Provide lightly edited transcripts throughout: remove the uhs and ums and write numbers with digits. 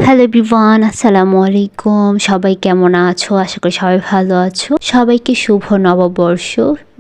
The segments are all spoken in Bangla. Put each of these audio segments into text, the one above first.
হ্যালো এভরিওয়ান, আসসালামু আলাইকুম। সবাই কেমন আছো? আশা করি সবাই ভালো আছো। সবাইকে শুভ নববর্ষ।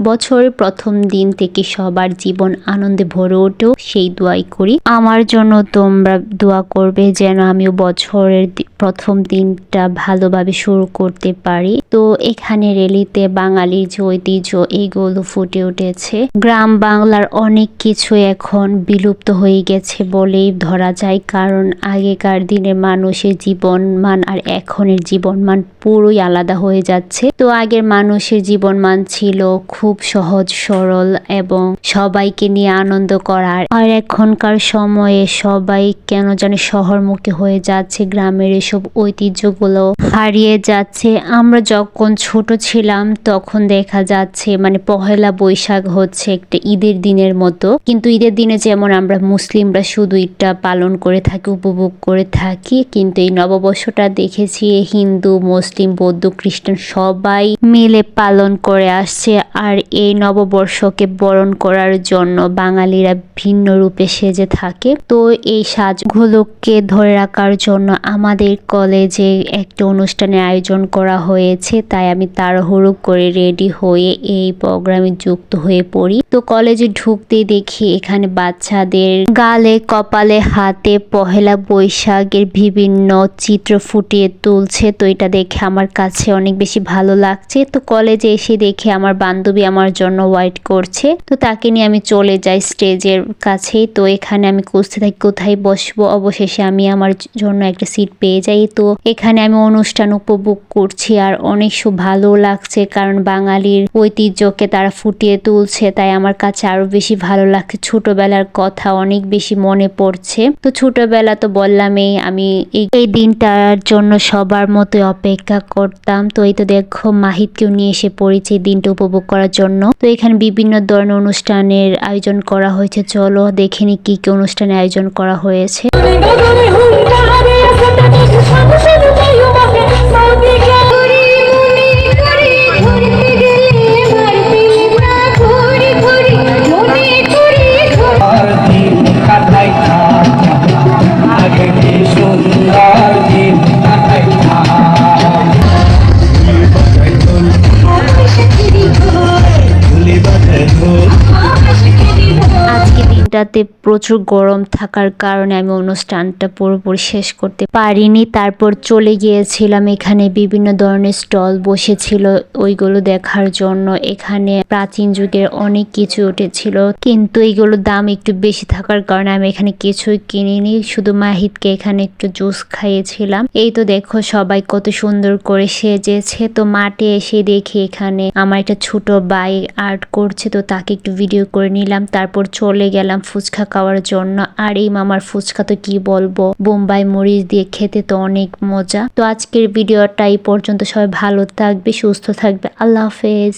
বছরের প্রথম দিন থেকে সবার জীবন আনন্দে ভরে ওঠো, সেই দোয়াই করি। আমার জন্য তোমরা দোয়া করবে যেন আমিও বছরের প্রথম দিনটা ভালোভাবে শুরু করতে পারি। তো এখানে রেলিতে বাঙালির যে ঐতিহ্য এইগুলো ফুটে উঠেছে। গ্রাম বাংলার অনেক কিছু এখন বিলুপ্ত হয়ে গেছে বলেই ধরা যায়, কারণ আগেকার দিনে মানুষের জীবনমান আর এখনের জীবনমান পুরোই আলাদা হয়ে যাচ্ছে। তো আগের মানুষের জীবনমান ছিল খুব সহজ সরল এবং সবাইকে নিয়ে আনন্দ করার, আর এখনকার সময়ে সবাই কেন জানি শহরমুখী হয়ে যাচ্ছে, গ্রামের এসব ঐতিহ্যগুলো হারিয়ে যাচ্ছে। আমরা যখন ছোট ছিলাম তখন দেখা যাচ্ছে পহেলা বৈশাখ হচ্ছে একটা ঈদের দিনের মতো, কিন্তু ঈদের দিনে যেমন আমরা মুসলিমরা শুধু ঈদটা পালন করে থাকি, উপভোগ করে থাকি, কিন্তু এই নববর্ষটা দেখেছি হিন্দু মুসলিম বৌদ্ধ খ্রিস্টান সবাই মিলে পালন করে আসছে। আর এই নববর্ষকে বরণ করার জন্য বাঙালিরা ভিন্ন রূপে সেজে থাকে। তো এই সাজগুলোকে ধরে রাখার জন্য আমাদের কলেজে একটা অনুষ্ঠানের আয়োজন করা হয়েছে, তাই আমি তাড়াহুড়ো করে রেডি হয়ে এই প্রোগ্রামে যুক্ত হয়ে পড়ি। তো কলেজে ঢুকতেই দেখি এখানে বাচ্চাদের গালে কপালে হাতে পহেলা বৈশাখের বিভিন্ন চিত্র ফুটিয়ে তুলছে। তো এটা দেখে আমার কাছে অনেক বেশি ভালো লাগছে। তো কলেজে এসে দেখে আমার বান্ধবী আমার জন্য ওয়েট করছে, তো তাকে নিয়ে আমি চলে যাই স্টেজের কাছেই। তো এখানে আমি খুঁজতে থাকি কোথায় বসবো, অবশেষে আমি আমার জন্য একটা সিট পেয়ে যাই। তো এখানে আমি অনুষ্ঠান উপভোগ করছি আর অনেক ভালো লাগছে, কারণ বাঙালির ঐতিহ্যকে তারা ফুটিয়ে তুলছে, তাই আমার কাছে আরো বেশি ভালো লাগছে। ছোটবেলার কথা অনেক বেশি মনে পড়ছে। তো ছোটবেলা তো বললামই, আমি এই দিনটার জন্য সবার মতো অপেক্ষা করতাম। তো এই তো দেখো মাহিদকেও নিয়ে এসে পড়েছে এই দিনটা উপভোগ করার জন্য। তো এখানে বিভিন্ন ধরনের অনুষ্ঠানের আয়োজন করা হয়েছে, চলো দেখে নি কি কি অনুষ্ঠানের আয়োজন করা হয়েছে। রাতে প্রচুর গরম থাকার কারণে আমি অনুষ্ঠানটা পুরোপুরি শেষ করতে পারিনি। তারপর চলে গিয়েছিলাম, এখানে বিভিন্ন ধরনের স্টল বসেছিল ওইগুলো দেখার জন্য। এখানে প্রাচীন যুগের অনেক কিছু উঠেছিল, কিন্তু এইগুলোর দাম একটু বেশি থাকার কারণে আমি এখানে কিছুই কিনিনি, শুধু মাহিদকে এখানে একটু জুস খাইয়েছিলাম। এই তো দেখো সবাই কত সুন্দর করে সেজেছে। তো মাঠে এসে দেখি এখানে আমার একটা ছোট ভাই আর্ট করছে, তো তাকে একটু ভিডিও করে নিলাম। তারপর চলে গেলাম ফুচকা খাওয়ার জন্য। আর এই মামার ফুচকা তো কি বলবো, বোম্বাই মরিচ দিয়ে খেতে তো অনেক মজা। তো আজকের ভিডিওটা এই পর্যন্ত, সবাই ভালো থাকবে, সুস্থ থাকবে, আল্লাহ হাফেজ।